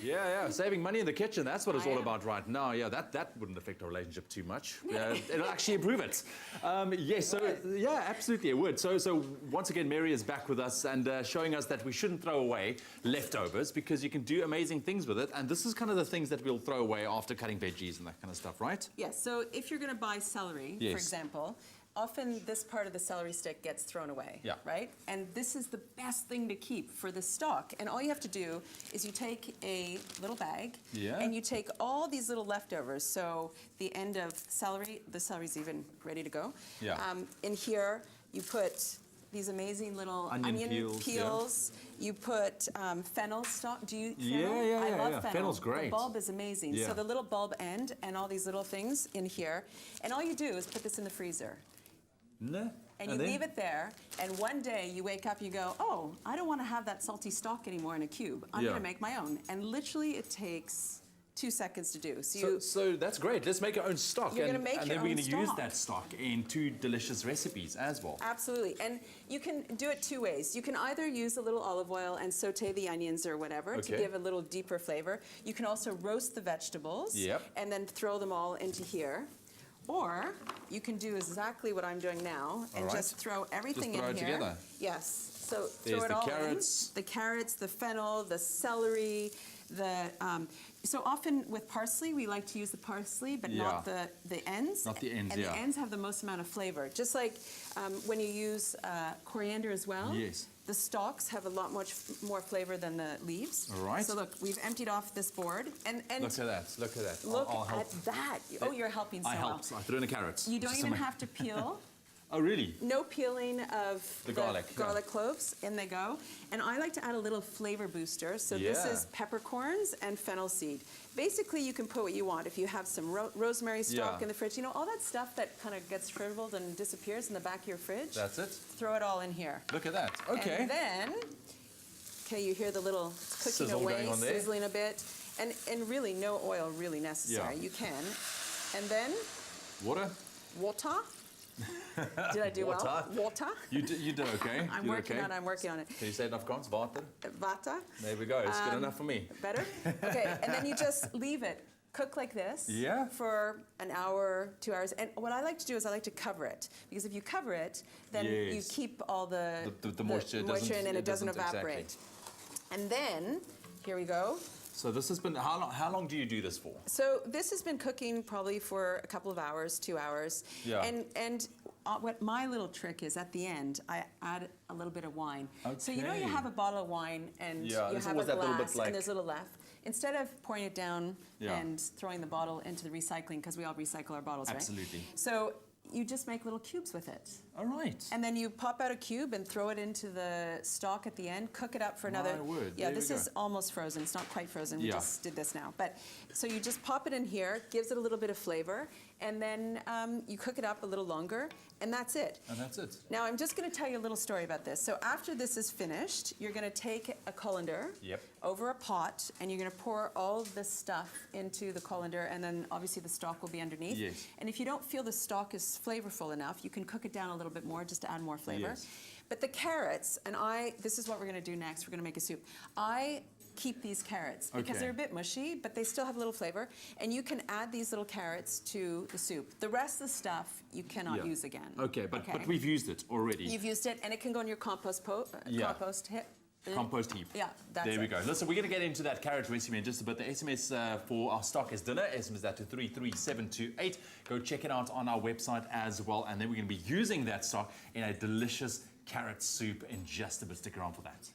Yeah, saving money in the kitchen, that's what it's I all am. about right now. Yeah, that wouldn't affect our relationship too much. It'll actually improve it. Yes, so, yeah, absolutely it would. So once again, Mary is back with us and showing us that we shouldn't throw away leftovers because you can do amazing things with it. And this is kind of the things that we'll throw away after cutting veggies and that kind of stuff, right? Yes, so if you're going to buy celery, Yes. for example, often this part of the celery stick gets thrown away, Yeah. right? And this is the best thing to keep for the stock. And all you have to do is you take a little bag and you take all these little leftovers. So the end of celery, the celery's even ready to go. Yeah. In here, you put these amazing little Onion peels. You put fennel stock. Do you fennel? Yeah, I love fennel. Fennel's great. The bulb is amazing. Yeah. So the little bulb end and all these little things in here. And all you do is put this in the freezer. No. And you leave it there, and one day you wake up, you go, oh, I don't want to have that salty stock anymore in a cube. I'm going to make my own. And literally it takes 2 seconds to do. So that's great. Let's make our own stock. You're gonna make your and then we're own going to use stock. that stock in 2 delicious recipes as well. Absolutely. And you can do it 2 ways. You can either use a little olive oil and saute the onions or whatever to give a little deeper flavor. You can also roast the vegetables and then throw them all into here. Or you can do exactly what I'm doing now and just throw everything in here. Together. Yes. So There's throw it the all carrots. in. The carrots, the fennel, the celery, so often with parsley, we like to use the parsley, but not the ends. Not the ends, And the ends have the most amount of flavor. Just like when you use coriander as well. Yes. The stalks have a lot much more flavor than the leaves. All right. So look, we've emptied off this board. And Look at that. Look at that. Look I'll help. at that. Oh, you're helping so I well. helped. I threw in the carrots. You don't even have to peel. Oh, really? No peeling of the garlic cloves. In they go. And I like to add a little flavor booster. So this is peppercorns and fennel seed. Basically, you can put what you want. If you have some rosemary stalk in the fridge, you know, all that stuff that kind of gets shriveled and disappears in the back of your fridge. That's it. Throw it all in here. Look at that. Okay. And then, you hear the little cooking Sizzle away, going on there. sizzling a bit. And really, no oil really necessary. You can. And then... Water. Did I do well? Water. You did okay. I'm working on it. Can you say it in Afrikaans? Water. Water. There we go. It's good enough for me. Better? Okay, and then you just leave it. Cook like this for an hour, 2 hours. And what I like to do is I like to cover it. Because if you cover it, then you keep all the moisture in and it doesn't evaporate. Exactly. And then, here we go. So this has been, how long do you do this for? So this has been cooking probably for a couple of hours, 2 hours. Yeah. And what my little trick is at the end, I add a little bit of wine. Okay. So you know you have a bottle of wine and you have a glass and there's a little left. Instead of pouring it down and throwing the bottle into the recycling, because we all recycle our bottles, right? Absolutely. So you just make little cubes with it. All right. And then you pop out a cube and throw it into the stock at the end, cook it up for another... My word. Yeah, this is almost frozen. It's not quite frozen. We just did this now. But so you just pop it in here, gives it a little bit of flavor, and then you cook it up a little longer, and that's it. And that's it. Now, I'm just going to tell you a little story about this. So after this is finished, you're going to take a colander over a pot, and you're going to pour all this stuff into the colander, and then obviously the stock will be underneath. Yes. And if you don't feel the stock is flavorful enough, you can cook it down a little bit more just to add more flavor. Yes. But the carrots, and this is what we're going to do next. We're going to make a soup. I keep these carrots because they're a bit mushy, but they still have a little flavor. And you can add these little carrots to the soup. The rest of the stuff you cannot use again. Okay, but we've used it already. You've used it, and it can go in your compost heap. Compost heap. Yeah, that's it. There we go. Listen, we're going to get into that carrot recipe in just a bit. The SMS for our stock is dinner. SMS that to 33728. Go check it out on our website as well. And then we're going to be using that stock in a delicious carrot soup in just a bit. Stick around for that.